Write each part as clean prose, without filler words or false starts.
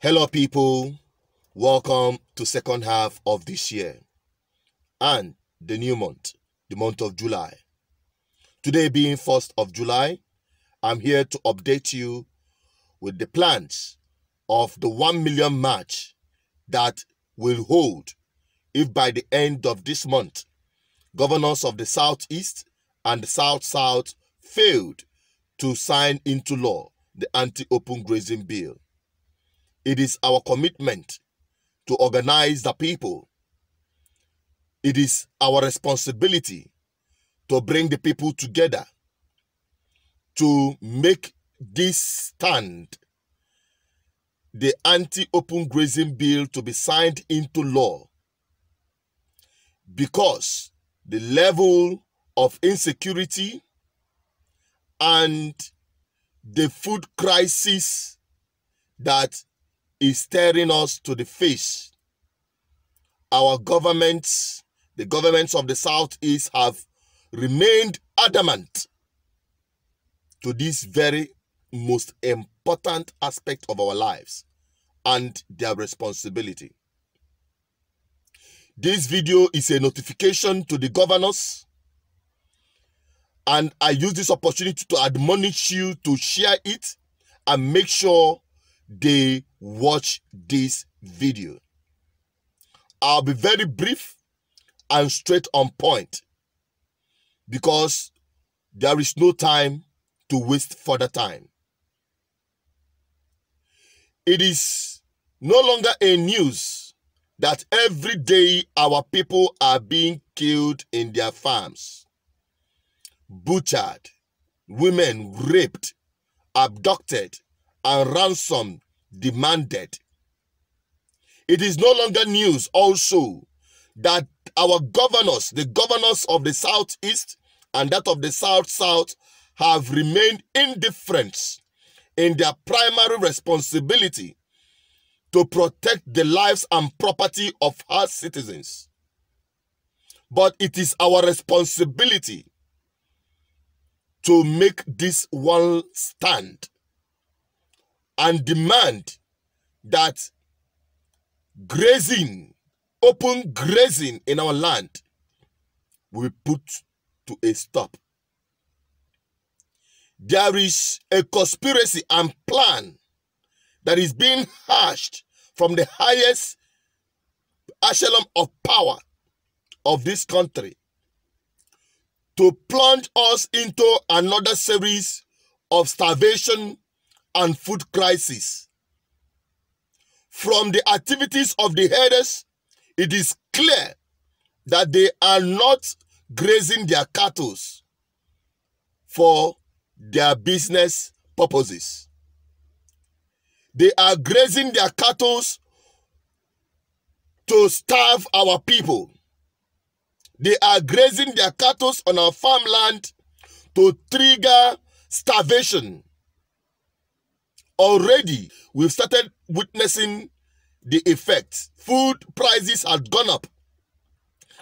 Hello people, welcome to second half of this year and the new month, the month of July. Today being 1st of July, I'm here to update you with the plans of the 1 million march that will hold if by the end of this month, governors of the Southeast and the South-South failed to sign into law the anti-open grazing bill. It is our commitment to organize the people. It is our responsibility to bring the people together to make this stand, the anti-open grazing bill, to be signed into law, because the level of insecurity and the food crisis that is staring us to the face. Our governments, the governments of the Southeast, have remained adamant to this very most important aspect of our lives and their responsibility. This video is a notification to the governors, and I use this opportunity to admonish you to share it and make sure they watch this video. I'll be very brief and straight on point because there is no time to waste further time. It is no longer a news that every day our people are being killed in their farms, butchered, women raped, abducted, and ransom demanded. It is no longer news also that our governors, the governors of the Southeast and that of the South-South, have remained indifferent in their primary responsibility to protect the lives and property of our citizens. But it is our responsibility to make this one stand and demand that grazing, open grazing in our land, will be put to a stop. There is a conspiracy and plan that is being hatched from the highest echelon of power of this country to plunge us into another series of starvation and food crisis. From the activities of the herders, it is clear that they are not grazing their cattle for their business purposes. They are grazing their cattle to starve our people. They are grazing their cattle on our farmland to trigger starvation. Already, we've started witnessing the effects. Food prices have gone up.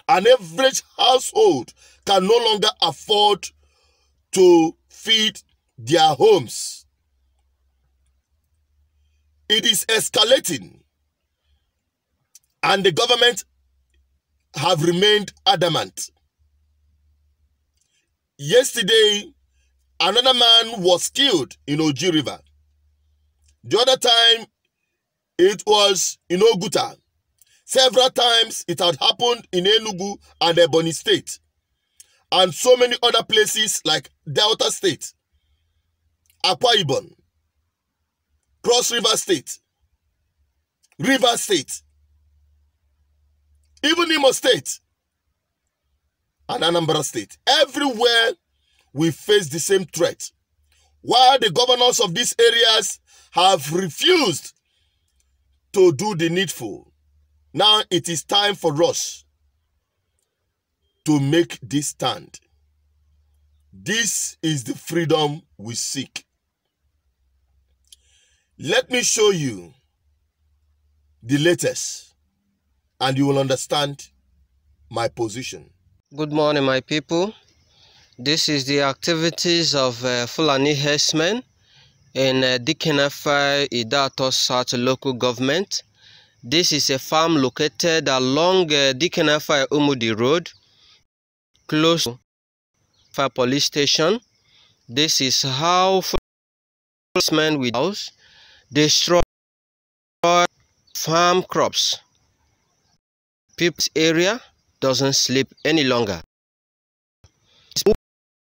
An average household can no longer afford to feed their homes. It is escalating, and the government have remained adamant. Yesterday, another man was killed in Oji River. The other time, it was in Oguta. Several times, it had happened in Enugu and Ebonyi State, and so many other places like Delta State, Akwa Ibom, Cross River State, River State, even Imo State, and Anambra State. Everywhere we face the same threat. While the governors of these areas have refused to do the needful, now it is time for us to make this stand. This is the freedom we seek. Let me show you the latest, and you will understand my position. Good morning, my people. This is the activities of Fulani herdsmen in Dikenafa, Idato South local government. This is a farm located along Dikenafa Umudi Road, close to Fire Police Station. This is how policemen with house destroy farm crops. People's area doesn't sleep any longer.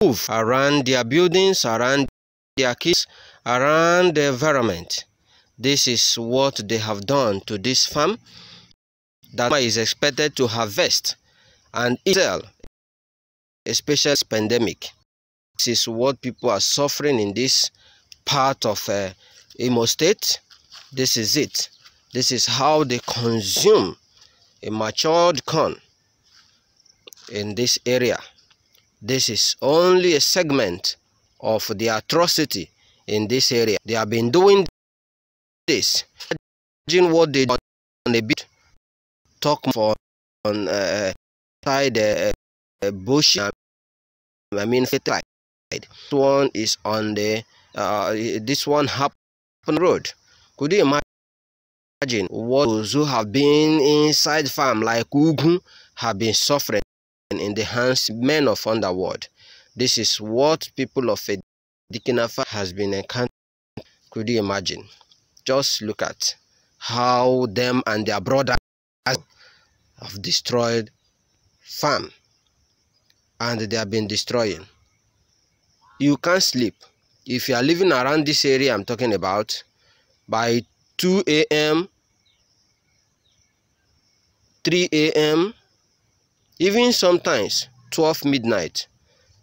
Move around their buildings, around their kids, around the environment. This is what they have done to this farm that is expected to harvest and sell, especially this pandemic. This is what people are suffering in this part of Imo State. This is it. This is how they consume a matured corn in this area. This is only a segment of the atrocity in this area. They have been doing this. Imagine what they do on a bit. Talk for on side bush. I mean, this one is on the this one happened road. Could you imagine what those who have been inside farm like Ugu have been suffering in the hands men of underworld? This is what people of Dikenafa has been encountering. Could you imagine? Just look at how them and their brothers have destroyed farm, and they have been destroying. You can't sleep. If you are living around this area I'm talking about, by 2 a.m., 3 a.m., even sometimes 12 midnight,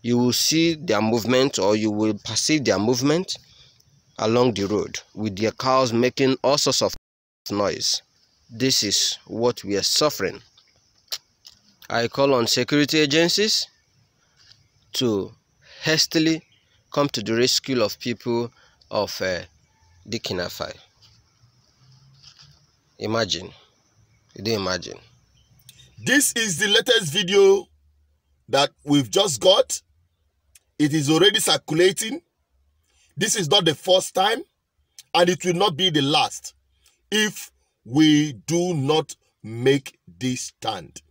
you will see their movement, or you will perceive their movement along the road with their cows making all sorts of noise. This is what we are suffering. I call on security agencies to hastily come to the rescue of people of Dikenafa. Imagine. You don't imagine. This is the latest video that we've just got. It is already circulating. This is not the first time, and it will not be the last if we do not make this stand.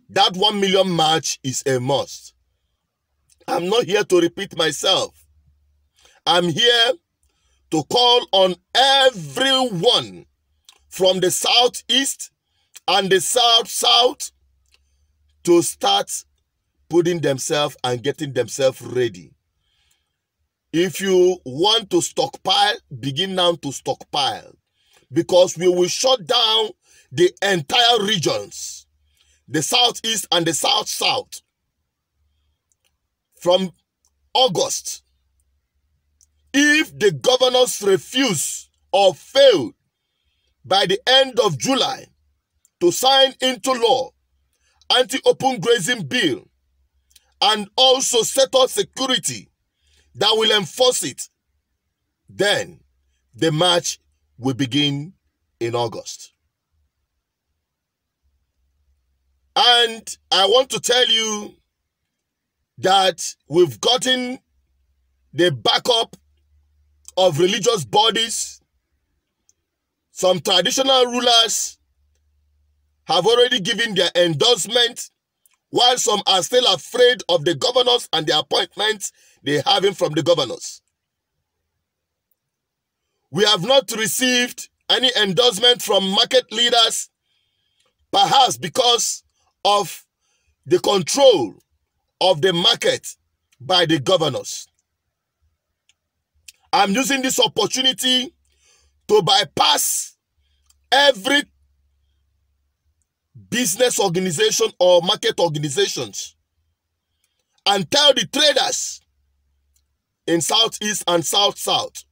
That 1 million march is a must. I'm not here to repeat myself. I'm here to call on everyone from the southeast and the south to start putting themselves and getting themselves ready. If you want to stockpile, begin now to stockpile, because we will shut down the entire regions, the southeast and the south from August. If the governors refuse or fail by the end of July to sign into law anti-open grazing bill and also set up security that will enforce it, then the march will begin in August. And I want to tell you that we've gotten the backup of religious bodies. Some traditional rulers have already given their endorsement, while some are still afraid of the governors and the appointments they having from the governors. We have not received any endorsement from market leaders, perhaps because of the control of the market by the governors. I'm using this opportunity to bypass every business organization or market organizations and tell the traders in southeast and south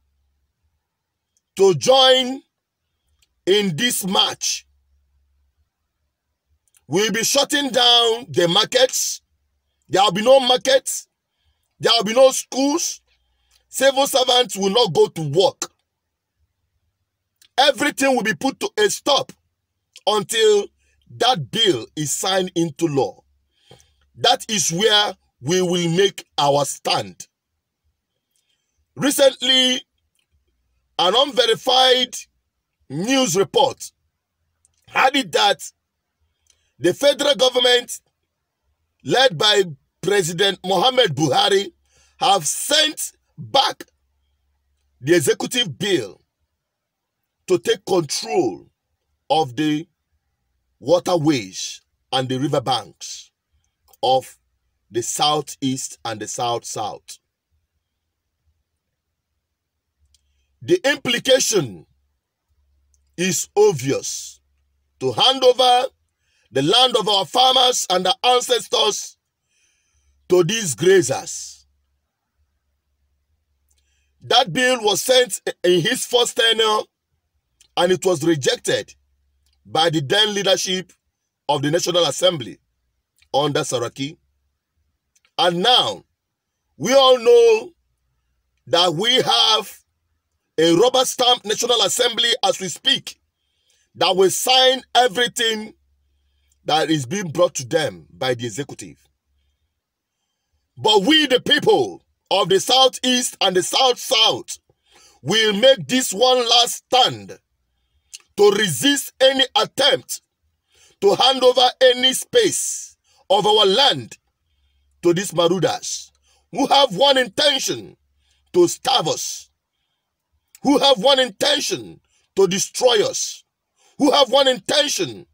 to join in this march. We'll be shutting down the markets. There will be no markets. There will be no schools. Civil servants will not go to work. Everything will be put to a stop until that bill is signed into law. That is where we will make our stand. Recently, an unverified news report had it that the federal government, led by President Muhammad Buhari, have sent back the executive bill to take control of the waterways and the riverbanks of the southeast and the south-south. The implication is obvious: to hand over the land of our farmers and our ancestors to these grazers. That bill was sent in his first tenure, and it was rejected by the then leadership of the National Assembly under Saraki. And now, we all know that we have a rubber stamp National Assembly as we speak that will sign everything that is being brought to them by the executive. But we, the people of the southeast and the south-south, will make this one last stand to resist any attempt to hand over any space of our land to these marauders who have one intention: to starve us, who have one intention to destroy us, who have one intention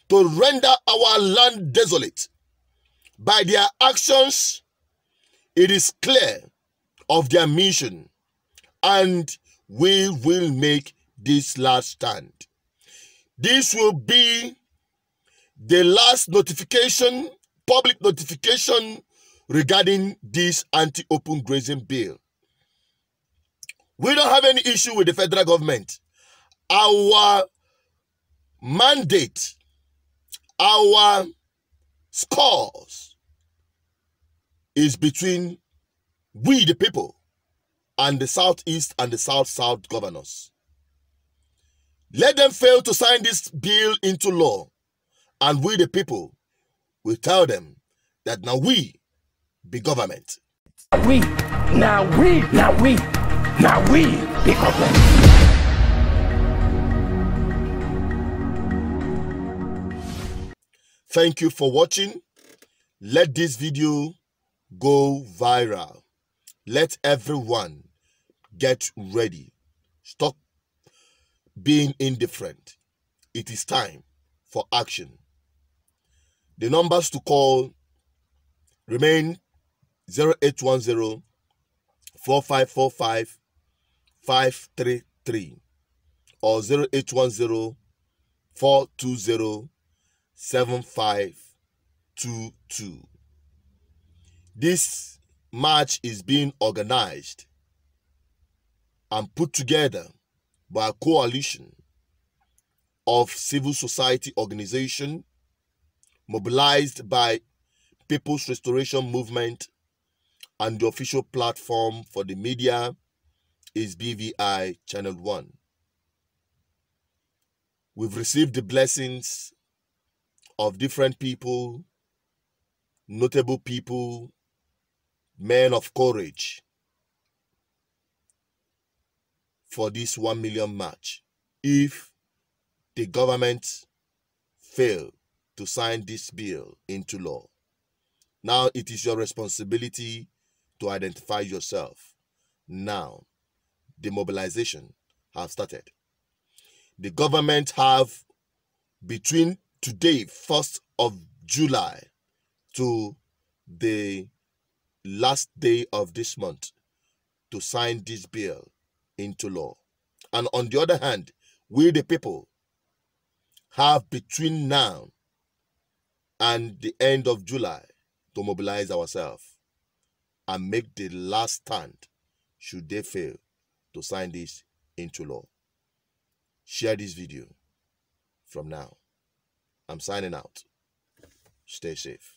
to render our land desolate. By their actions, it is clear of their mission, and we will make this last stand. This will be the last notification, public notification, regarding this anti-open grazing bill. We don't have any issue with the federal government. Our mandate, our scores is between we, the people, and the southeast and the south-south governors. Let them fail to sign this bill into law, and we, the people, will tell them that now we be government. Now we be government. Thank you for watching. Let this video go viral. Let everyone get ready. Stop being indifferent. It is time for action. The numbers to call remain 0810 4545 533 or 0810 420 7522. This march is being organized and put together by a coalition of civil society organizations mobilized by People's Restoration Movement, and the official platform for the media is BVI Channel 1. We've received the blessings of different people, notable people, men of courage for this 1 million march. If the government fail to sign this bill into law, now it is your responsibility to identify yourself. Now, the mobilization has started. The government have between today, 1st of July, to the last day of this month to sign this bill into law. And on the other hand, we the people have between now and the end of July to mobilize ourselves and make the last stand should they fail to sign this into law. Share this video from now. I'm signing out. Stay safe.